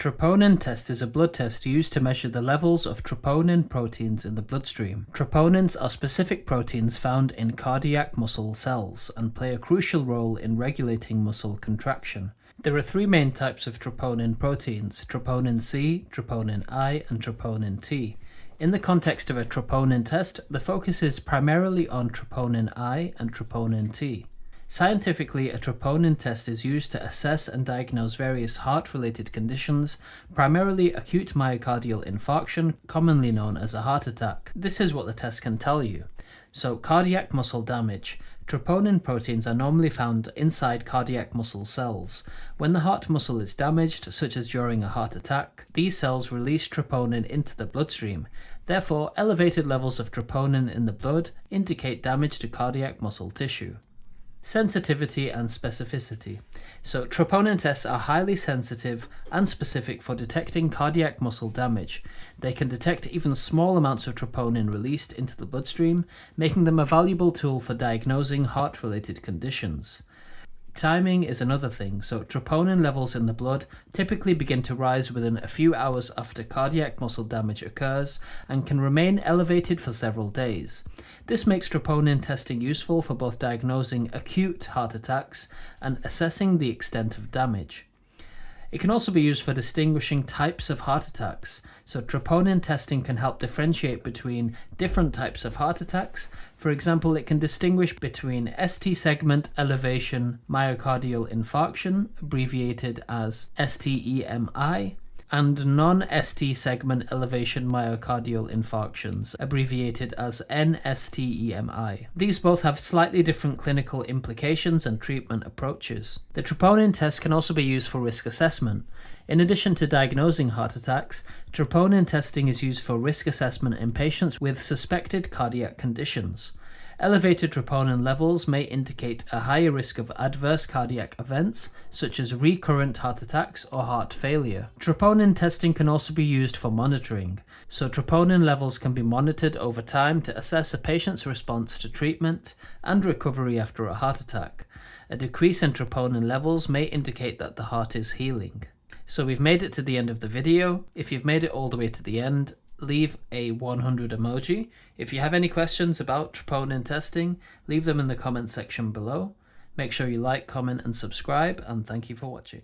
troponin test is a blood test used to measure the levels of troponin proteins in the bloodstream. Troponins are specific proteins found in cardiac muscle cells and play a crucial role in regulating muscle contraction. There are three main types of troponin proteins: troponin C, troponin I, and troponin T. In the context of a troponin test, the focus is primarily on troponin I and troponin T. Scientifically, a troponin test is used to assess and diagnose various heart-related conditions, primarily acute myocardial infarction, commonly known as a heart attack. This is what the test can tell you. So, cardiac muscle damage. Troponin proteins are normally found inside cardiac muscle cells. When the heart muscle is damaged, such as during a heart attack, these cells release troponin into the bloodstream. Therefore, elevated levels of troponin in the blood indicate damage to cardiac muscle tissue. Sensitivity and specificity. So, troponin tests are highly sensitive and specific for detecting cardiac muscle damage. They can detect even small amounts of troponin released into the bloodstream, making them a valuable tool for diagnosing heart-related conditions. Timing is another thing, so troponin levels in the blood typically begin to rise within a few hours after cardiac muscle damage occurs and can remain elevated for several days. This makes troponin testing useful for both diagnosing acute heart attacks and assessing the extent of damage. It can also be used for distinguishing types of heart attacks, so troponin testing can help differentiate between different types of heart attacks. For example, it can distinguish between ST segment elevation myocardial infarction, abbreviated as STEMI, and non-ST segment elevation myocardial infarctions, abbreviated as NSTEMI. These both have slightly different clinical implications and treatment approaches. The troponin test can also be used for risk assessment. In addition to diagnosing heart attacks, troponin testing is used for risk assessment in patients with suspected cardiac conditions. Elevated troponin levels may indicate a higher risk of adverse cardiac events, such as recurrent heart attacks or heart failure. Troponin testing can also be used for monitoring, so troponin levels can be monitored over time to assess a patient's response to treatment and recovery after a heart attack. A decrease in troponin levels may indicate that the heart is healing. So we've made it to the end of the video. If you've made it all the way to the end, leave a 100 emoji. If you have any questions about troponin testing, leave them in the comment section below. Make sure you like, comment, and subscribe, and thank you for watching.